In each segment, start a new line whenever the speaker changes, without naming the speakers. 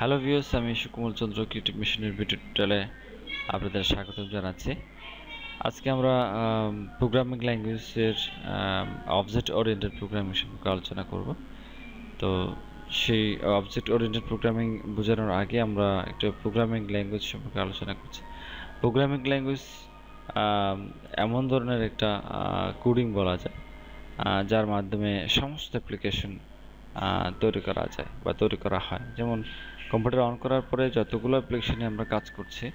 Hello viewers, আমি সুকুমার চন্দ্র creative মেশিনের video টিউটোরিয়ালে আপনাদের স্বাগত জানাচ্ছি। আজকে আমরা প্রোগ্রামিং ল্যাঙ্গুয়েজের অবজেক্ট ওরিয়েন্টেড প্রোগ্রামিং সম্পর্কে আলোচনা করব। তো সেই অবজেক্ট ওরিয়েন্টেড প্রোগ্রামিং বোঝানোর আগে আমরা একটা প্রোগ্রামিং ল্যাঙ্গুয়েজ সম্পর্কে আলোচনা করছি। প্রোগ্রামিং ল্যাঙ্গুয়েজ এমন ধরনের একটা কোডিং বলা যায় যার মাধ্যমে সমস্ত অ্যাপ্লিকেশন তৈরি করা যায় বা তৈরি করা হয়। যেমন কম্পিউটার অন করার পরে যতগুলো অ্যাপ্লিকেশনে আমরা কাজ করছি,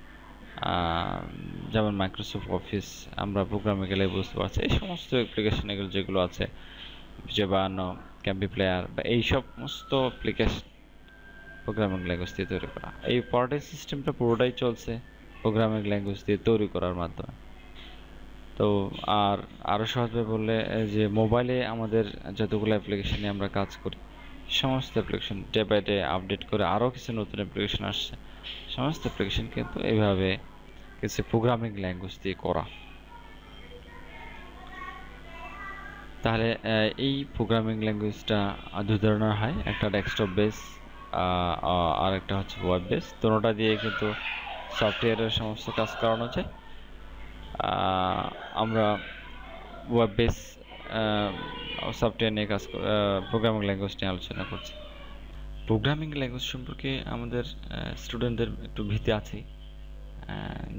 যেমন মাইক্রোসফট অফিস, আমরা প্রোগ্রামে গেলে বুঝতে পারছি এই সমস্ত অ্যাপ্লিকেশন এগুলো যেগুলো আছে, বিজয় বায়ানো, ক্যাম্পি প্লেয়ার বা এই সমস্ত অ্যাপ্লিকেশন প্রোগ্রামিং ল্যাঙ্গুয়েজ দিয়ে তৈরি করা। এই অপারেটিং সিস্টেমটা পুরোটাই চলছে প্রোগ্রামিং ল্যাঙ্গুয়েজ দিয়ে তৈরি করার মাধ্যমে। তো আরও সহজভাবে বললে, যে মোবাইলে আমাদের যতগুলো অ্যাপ্লিকেশনে আমরা কাজ করি, সমস্ত application day by day update করে আরও কিছু নতুন অ্যাপ্লিকেশন আসছে। সমস্ত অ্যাপ্লিকেশন কিন্তু এইভাবে কিছু প্রোগ্রামিং ল্যাঙ্গুয়েজ দিয়ে করা। তাহলে এই প্রোগ্রামিং ল্যাঙ্গুয়েজটা দুই ধরনের হয়, একটা ডেস্কটপ বেস আর একটা হচ্ছে ওয়েব বেস। দুটোটা দিয়ে কিন্তু সফটওয়্যারের সমস্ত কাজ করানো যায়। আমরা ওয়েব বেস সফটওয়্যার নিয়ে কাজ প্রোগ্রামিং ল্যাঙ্গুয়েজ নিয়ে আলোচনা করছি। প্রোগ্রামিং ল্যাঙ্গুয়েজ সম্পর্কে আমাদের স্টুডেন্টদের একটু ভীতি আছে,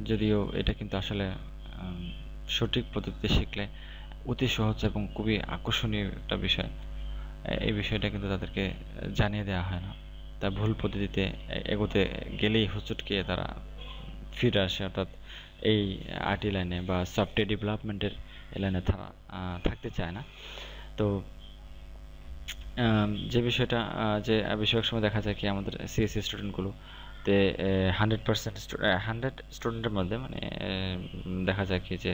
যদিও এটা কিন্তু আসলে সঠিক পদ্ধতিতে শিখলে অতি সহজ এবং খুবই আকর্ষণীয় একটা বিষয়। এই বিষয়টা কিন্তু তাদেরকে জানিয়ে দেওয়া হয় না। তাই ভুল পদ্ধতিতে এগোতে গেলেই হোঁচটকে তারা ফিরে আসে, অর্থাৎ এই আইটি লাইনে বা সফটওয়্যার ডেভেলপমেন্টের লাইনে তারা থাকতে চায় না। তো যে বিষয়টা যে বেশিরভাগ সময় দেখা যায় কি, আমাদের সিএসসি স্টুডেন্টগুলো তে 100 স্টুডেন্টের মধ্যে মানে দেখা যায় কি যে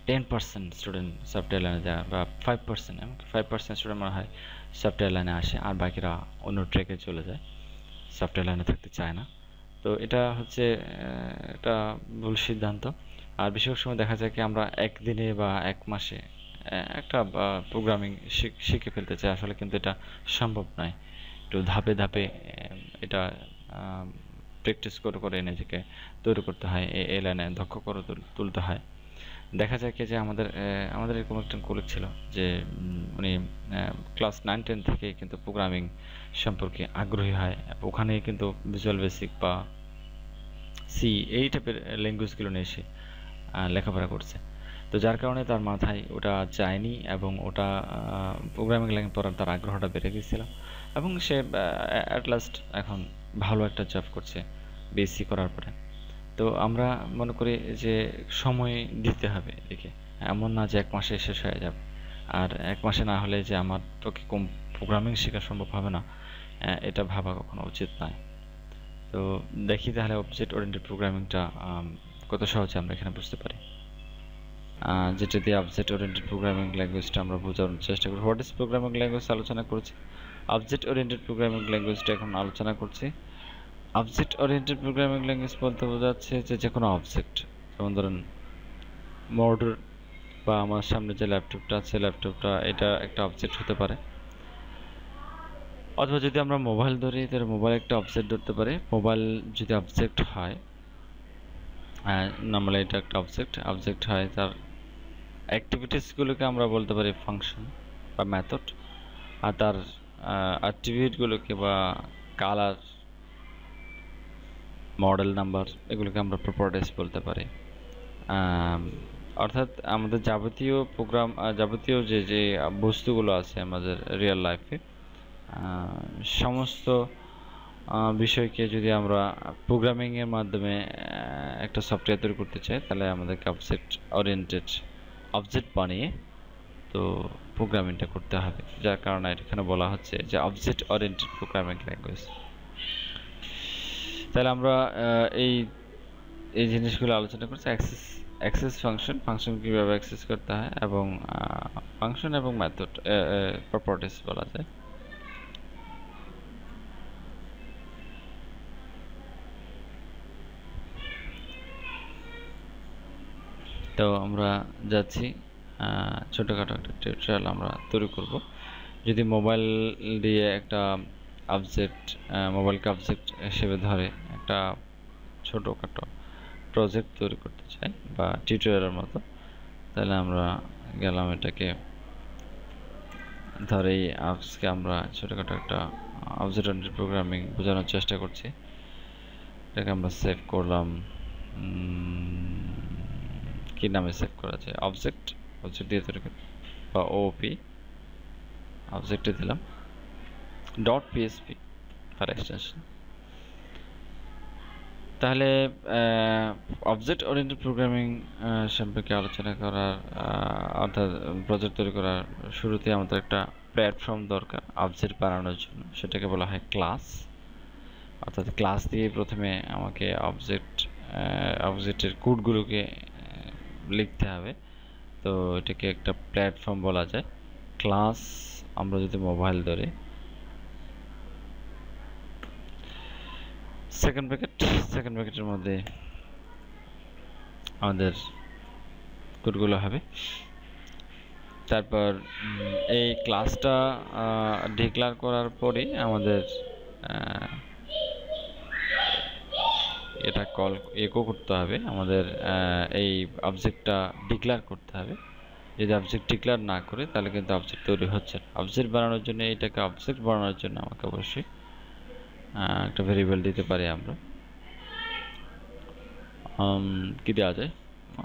10% স্টুডেন্ট সফটওয়্যার লাইনে যায়, বা 5%, এমনকি 5% স্টুডেন্ট মনে হয় সফটওয়্যার লাইনে আসে, আর বাকিরা অন্য ট্র্যাকে চলে যায়, সফটওয়্যার লাইনে থাকতে চায় না। তো এটা হচ্ছে একটা ভুল সিদ্ধান্ত। আর বেশিরভাগ সময় দেখা যায় কি, আমরা একদিনে বা এক মাসে একটা প্রোগ্রামিং শিখে ফেলতে চাই, আসলে কিন্তু এটা সম্ভব নয়। একটু ধাপে ধাপে এটা প্র্যাকটিস করে করে নিজেকে তৈরি করতে হয়, এই লাইনে দক্ষ করে তুলতে হয়। দেখা যায় কি যে আমাদের এরকম একজন কলিগ ছিল, যে উনি ক্লাস 9-10 থেকে কিন্তু প্রোগ্রামিং সম্পর্কে আগ্রহী হয়। ওখানে কিন্তু ভিজুয়াল বেসিক বা সি এই টাইপের ল্যাঙ্গুয়েজগুলো নিয়ে সে লেখাপড়া করছে। তো যার কারণে তার মাথায় ওটা যায়নি, এবং ওটা প্রোগ্রামিং ল্যাঙ্গুয়েজ পড়ার তার আগ্রহটা বেড়ে গিয়েছিল, এবং সে অ্যাট লাস্ট এখন ভালো একটা জব করছে বিএসসি করার পরে। তো আমরা মনে করি যে সময় দিতে হবে এদিকে, এমন না যে এক মাসে শেষ হয়ে যাবে। আর এক মাসে না হলে যে আমার পক্ষে প্রোগ্রামিং শেখা সম্ভব হবে না, এটা ভাবা কখনো উচিত নয়। তো দেখি তাহলে অবজেক্ট ওরিয়েন্টেড প্রোগ্রামিংটা কত সহজে আমরা এখানে বুঝতে পারি। যেটা দিয়ে অবজেক্ট ওরিয়েন্টেড প্রোগ্রামিং ল্যাঙ্গুয়েজটা আমরা বোঝানোর চেষ্টা করি। হোয়াট ইজ প্রোগ্রামিং ল্যাঙ্গুয়েজ আলোচনা করছি, অবজেক্ট ওরিয়েন্টেড প্রোগ্রামিং ল্যাঙ্গুয়েজটা এখন আলোচনা করছি। অবজেক্ট ওরিয়েন্টেড প্রোগ্রামিং ল্যাঙ্গুয়েজ বলতে বোঝাচ্ছে যে কোনো অবজেক্ট, যেমন ধরুন মোটর, বা আমার সামনে যে ল্যাপটপটা আছে, ল্যাপটপটা এটা একটা অবজেক্ট হতে পারে। অথবা যদি আমরা মোবাইল ধরি, তাহলে মোবাইল একটা অবজেক্ট ধরতে পারে। মোবাইল যদি অবজেক্ট হয়, নর্মালি এটা একটা অবজেক্ট হয়, তার অ্যাক্টিভিটিসগুলোকে আমরা বলতে পারি ফাংশন বা মেথড, আর তার অ্যাট্রিবিউটগুলোকে বা কালার, মডেল নাম্বার, এগুলোকে আমরা প্রপার্টিস বলতে পারি। অর্থাৎ আমাদের যাবতীয় যে যে বস্তুগুলো আছে আমাদের রিয়েল লাইফে, সমস্ত বিষয়কে যদি আমরা প্রোগ্রামিংয়ের মাধ্যমে একটা সফটওয়্যার তৈরি করতে চাই, তাহলে আমাদেরকে অবজেক্ট বানিয়ে তো প্রোগ্রামিংটা করতে হবে। যার কারণে এখানে বলা হচ্ছে যে অবজেক্ট ওরিয়েন্টেড প্রোগ্রামিং ল্যাঙ্গুয়েজ। তাহলে আমরা এই এই জিনিসগুলো আলোচনা করছি। অ্যাক্সেস ফাংশন কীভাবে অ্যাক্সেস করতে হয়, এবং ফাংশন এবং মেথড প্রপার্টিস বলা যায়। তো আমরা যাচ্ছি, ছোটোখাটো একটা টিউটোরিয়াল আমরা তৈরি করব। যদি মোবাইল দিয়ে একটা অবজেক্ট, মোবাইলকে অবজেক্ট হিসেবে ধরে একটা ছোটোখাটো প্রজেক্ট তৈরি করতে চাই বা টিউটোরিয়ালের মতো, তাহলে আমরা গেলাম এটাকে ধরে আজকে আমরা ছোটোখাটো একটা অবজেক্ট ওরিয়েন্টেড প্রোগ্রামিং বোঝানোর চেষ্টা করছি। এটাকে আমরা সেভ করলাম, কি নামে সেভ করা যায়, অবজেক্ট দিয়ে তৈরি করি বা ওপি অবজেক্টে দিলাম ডট পিএসপি ফার এক্সটেনশন। তাহলে অবজেক্ট ওরিয়েন্টেড প্রোগ্রামিং সম্পর্কে আলোচনা করার অর্থাৎ প্রজেক্ট তৈরি করার শুরুতে আমাদের একটা প্ল্যাটফর্ম দরকার অবজেক্ট বানানোর জন্য, সেটাকে বলা হয় ক্লাস। অর্থাৎ ক্লাস দিয়ে প্রথমে আমাকে অবজেক্টের কোডগুলোকে লিখতে হবে, তো এটাকে একটা প্ল্যাটফর্ম বলা যায়। ক্লাস আমরা যদি মোবাইল ধরে সেকেন্ড ব্র্যাকেটের মধ্যে আমাদের কোডগুলো হবে। তারপর এই ক্লাসটা ডিক্লেয়ার করার পরে আমাদের এটা কল ইকো করতে হবে, আমাদের এই অবজেক্টটা ডিক্লেয়ার করতে হবে। যদি অবজেক্ট ডিক্লেয়ার না করে তাহলে কিন্তু অবজেক্ট তৈরি হচ্ছে না। অবজেক্ট বানানোর জন্য এটাকে অবজেক্ট বানানোর জন্য আমাকে অবশ্যই একটা ভেরিয়েবল দিতে পারি আমরা। কি দেওয়া যায়,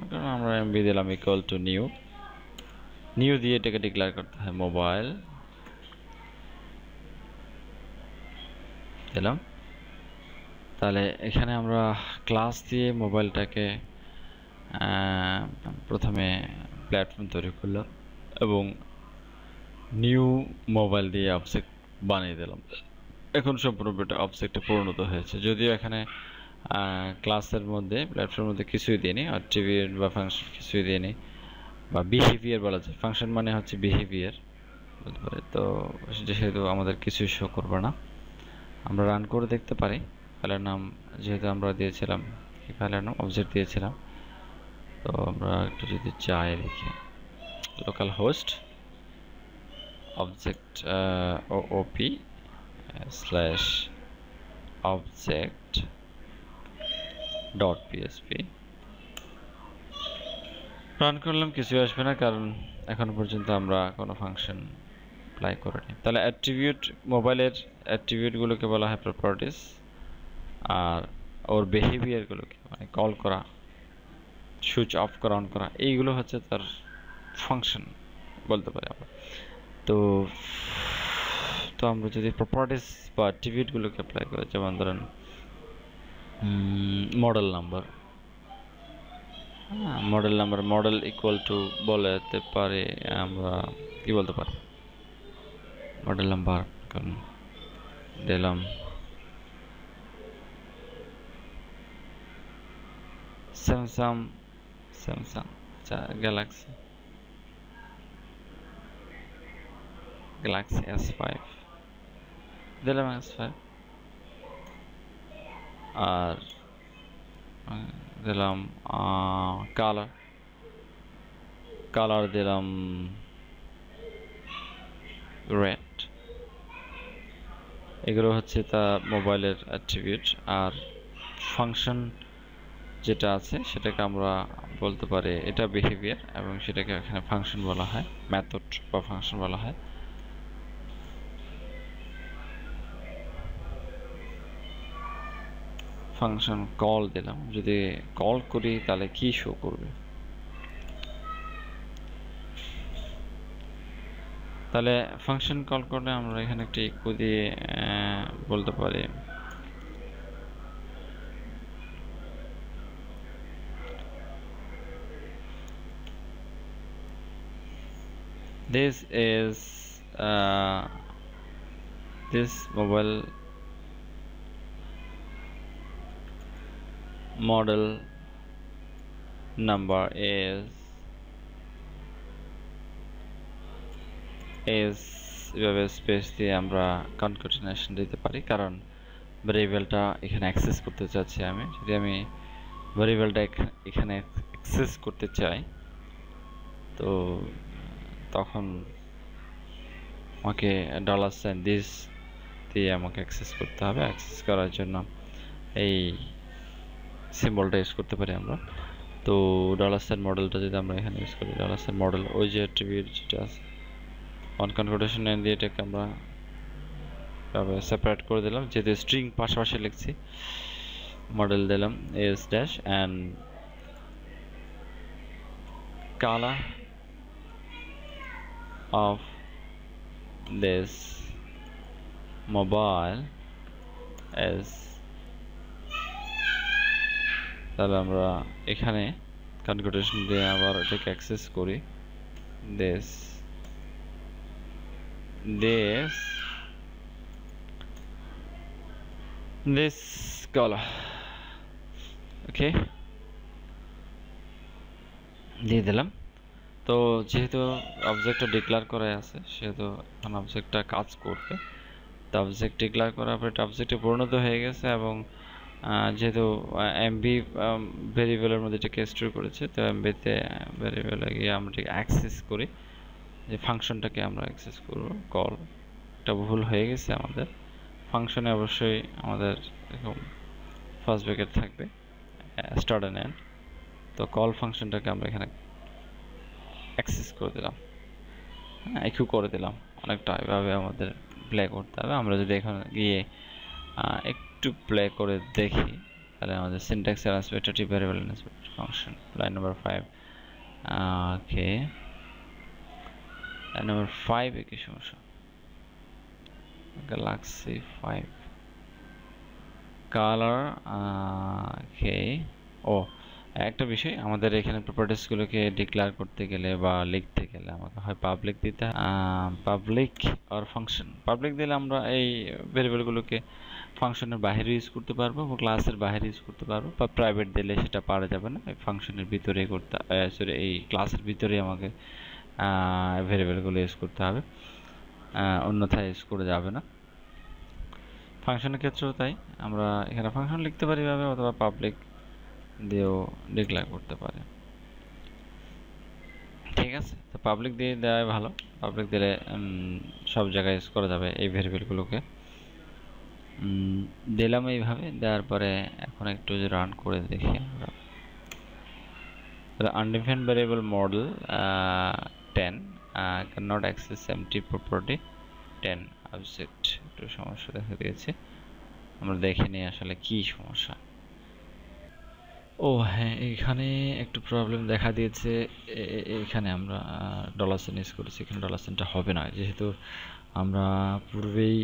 কারণ আমরা এমবি দিলাম ইকুয়াল টু নিউ দিয়ে এটাকে ডিক্লেয়ার করতে হয়, মোবাইল দিলাম। তাহলে এখানে আমরা ক্লাস দিয়ে মোবাইলটাকে প্রথমে প্ল্যাটফর্ম তৈরি করলাম এবং নিউ মোবাইল দিয়ে অবজেক্ট বানিয়ে দিলাম। এখন সম্পূর্ণটা অবজেক্টে পরিণত হয়েছে, যদিও এখানে ক্লাসের মধ্যে প্ল্যাটফর্মের মধ্যে কিছুই দিইনি, অ্যাট্রিবিউট বা ফাংশন কিছুই দিইনি, বা বিহেভিয়ার বলা যায়। ফাংশন মানে হচ্ছে বিহেভিয়ার বলতে পারে, তো যেহেতু আমাদের কিছুই শো করবে না। আমরা রান করে দেখতে পারি। ফাইলের নাম যেহেতু আমরা দিয়েছিলাম, এই ফাইলের নাম অবজেক্ট দিয়েছিলাম, তো আমরা একটু যদি চাই লিখি local host object OP slash object dot PSP, run করলাম, কিছু আসবে না, কারণ এখন পর্যন্ত আমরা কোনো ফাংশন অ্যাপ্লাই করিনি। তাহলে অ্যাট্রিবিউট, মোবাইলের অ্যাট্রিবিউটগুলোকে বলা হয় প্রপার্টিস, আর ওর বিহেভিয়ারগুলোকে মানে কল করা, সুইচ অফ করা, অন করা, এইগুলো হচ্ছে তার ফাংশন বলতে পারি আমরা। তো আমরা যদি প্রপার্টিস বা অ্যাট্রিবিউটগুলোকে অ্যাপ্লাই করি, যেমন ধরেন model number, model equal to বলতে পারে, আমরা কি বলতে পারি, মডেল নাম্বার দিলাম স্যামসাং গ্যালাক্সি S5 দিলাম, S5, আর দিলাম কালার দিলাম রেড। এগুলো হচ্ছে তা মোবাইলের অ্যাট্রিবিউট। আর ফাংশন যেটা আছে সেটাকে আমরা বলতে পারি এটা বিহেভিয়ার, এবং সেটাকে এখানে ফাংশন বলা হয়, মেথড বা ফাংশন বলা হয়। ফাংশন কল দিলাম, যদি কল করি তাহলে কি শো করবে, তাহলে ফাংশন কল করলে আমরা এখানে একটা ইকো দিয়ে বলতে পারি this is this mobile model number is এভাবে স্পেস দিয়ে আমরা কনক্যাটেনেশন দিতে পারি, কারণ ভেরিয়েবলটা এখানে অ্যাক্সেস করতে চাচ্ছি আমি। যদি আমি ভেরিয়েবলটা এখানে অ্যাক্সেস করতে চাই, তো তখন আমাকে $দিস দিয়ে আমাকে অ্যাক্সেস করতে হবে। অ্যাক্সেস করার জন্য এই সিম্বলটা ইউজ করতে পারি আমরা। তো $সাইন মডেলটা যদি আমরা এখানে ইউজ করি, $সাইন মডেল ওই যে অ্যাট্রিবিউট যেটা আছে অন কনফিগারেশন নেম দিয়ে এটাকে আমরা সেপারেট করে দিলাম, যেহেতু স্ট্রিং পাশাপাশি লিখছি। মডেল দিলাম S dash and color of this mobile is, তাহলে আমরা এখানে কনফিগারেশন দিয়ে আবার এটাকে অ্যাক্সেস করি। this color, ওকে দিয়ে দিলাম। তো যেহেতু অবজেক্টটা ডিক্লেয়ার করা আছে সেহেতু এখন অবজেক্টটা কাজ করবে। তো অবজেক্ট ডিক্লেয়ার করার পরে অবজেক্টে পরিণত হয়ে গেছে এবং যেহেতু এমবি ভেরিয়েবলের মধ্যে এটাকে স্টোর করেছে, তো এমবিতে ভেরিয়েবলে গিয়ে আমরা এটাকে অ্যাক্সেস করি, যে ফাংশনটাকে আমরা অ্যাক্সেস করব। কল এটা ভুল হয়ে গেছে আমাদের ফাংশনে, অবশ্যই আমাদের এরকম ফার্স্ট ব্র্যাকেট থাকবে স্টার্ট এন্ড এন্ড। তো কল ফাংশনটাকে আমরা এখানে অ্যাক্সেস করে দিলাম, ইকু করে দিলাম। অনেকটা এভাবে আমাদের প্লে করতে হবে। আমরা যদি এখানে গিয়ে একটু প্লে করে দেখি, তাহলে আমাদের সিনট্যাক্স অ্যাসপেক্টিভ variable function line number 5। Okay, line number 5 এ কি সমস্যা? Galaxy 5 colour. ওকে, ও একটা বিষয়, আমাদের এখানে প্রপার্টিসগুলোকে ডিক্লেয়ার করতে গেলে বা লিখতে গেলে আমাকে হয় পাবলিক দিতে, পাবলিক আর ফাংশন। পাবলিক দিলে আমরা এই ভেরিয়েবলগুলোকে ফাংশনের বাইরে ইউজ করতে পারবো বা ক্লাসের বাইরে ইউজ করতে পারবো, বা প্রাইভেট দিলে সেটা পারা যাবে না, এই ফাংশনের ভিতরেই করতে, সরি এই ক্লাসের ভিতরেই আমাকে ভেরিয়েবলগুলো ইউজ করতে হবে, অন্যথায় ইউজ করে যাবে না। ফাংশনের ক্ষেত্রেও তাই, আমরা এখানে ফাংশন লিখতে পারি ভাবে, অথবা পাবলিক দিয়েও ডিক্লেয়ার করতে পারে। ঠিক আছে, তো পাবলিক দিয়ে দেওয়াই ভালো। পাবলিক দিলে সব জায়গায় ইউজ করা যাবে এই ভেরিয়েবলগুলোকে। দিলাম এইভাবে, দেওয়ার পরে এখন একটু যে রান করে দেখি আমরা। undefined variable model 10 cannot access empty property 10 object, একটু সমস্যা দেখা দিয়েছে। আমরা দেখে নিই আসলে কি সমস্যা। ও হ্যাঁ, এখানে একটু প্রবলেম দেখা দিয়েছে। এখানে আমরা $সাইন ইউজ করেছি, এখানে $সাইনটা হবে না, যেহেতু আমরা পূর্বেই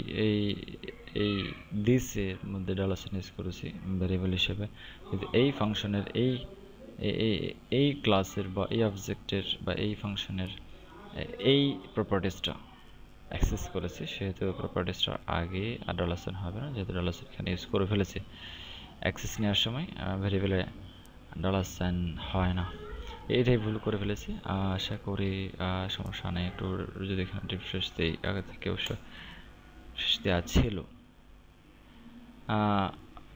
এই দিসের মধ্যে $সাইন ইউজ করেছি ভেরিয়েবল হিসেবে। কিন্তু এই ফাংশনের এই ক্লাসের বা এই অবজেক্টের বা এই ফাংশনের এই প্রপার্টিসটা অ্যাক্সেস করেছি, সেহেতু প্রপার্টিসটার আগে আর $সাইন হবে না, যেহেতু $সাইন এখানে ইউজ করে ফেলেছি। অ্যাক্সেস নেওয়ার সময় ভেরিয়েবলে $সাইন হয় না, এইটাই ভুল করে ফেলেছি। আশা করি সমস্যা নেই। একটু যদি এখানে রিফ্রেশ দিই, আগে থেকে অবশ্য শেষ দেওয়া ছিল,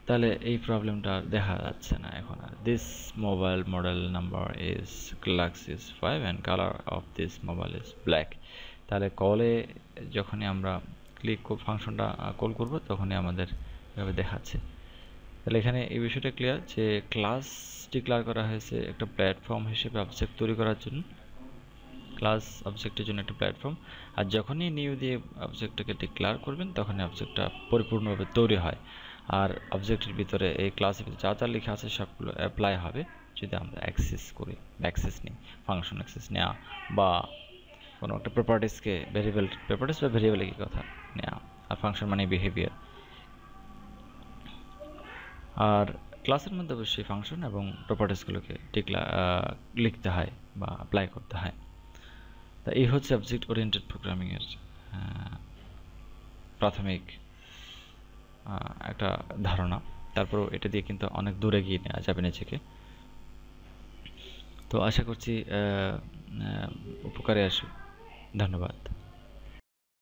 তাহলে এই প্রবলেমটা দেখা যাচ্ছে না এখন আর। This mobile model number is Galaxy 5 and colour of this mobile is black. তাহলে কলে যখনই আমরা ক্লিক ফাংশনটা কল করব, তখনই আমাদের এভাবে দেখাচ্ছে। তাহলে এখানে এই বিষয়টা ক্লিয়ার যে ক্লাস ডিক্লেয়ার করা হয়েছে একটা প্ল্যাটফর্ম হিসেবে অবজেক্ট তৈরি করার জন্য। ক্লাস অবজেক্টের জন্য একটা প্ল্যাটফর্ম, আর যখনই নিউ দিয়ে অবজেক্টটাকে ডিক্লেয়ার করবেন, তখনই অবজেক্টটা পরিপূর্ণভাবে তৈরি হয়। আর অবজেক্টের ভিতরে এই ক্লাসের ভিতরে যা যা লেখা আছে সবগুলো অ্যাপ্লাই হবে যদি আমরা অ্যাক্সেস করি, অ্যাক্সেস নিই। ফাংশন অ্যাক্সেস নেওয়া বা কোনো একটা প্রপার্টিসকে প্রপার্টিস বা ভেরিয়েবল কি কথা নেওয়া, আর ফাংশন মানে বিহেভিয়ার। আর ক্লাসের মধ্যে অবশ্যই ফাংশন এবং প্রপার্টিসগুলোকে লিখতে হয় বা অ্যাপ্লাই করতে হয়। তা এই হচ্ছে অবজেক্ট ওরিয়েন্টেড প্রোগ্রামিংয়ের প্রাথমিক একটা ধারণা। তারপর এটা দিয়ে কিন্তু অনেক দূরে গিয়ে নেওয়া যাবে নিজেকে। তো আশা করছি উপকারে আসবে। ধন্যবাদ।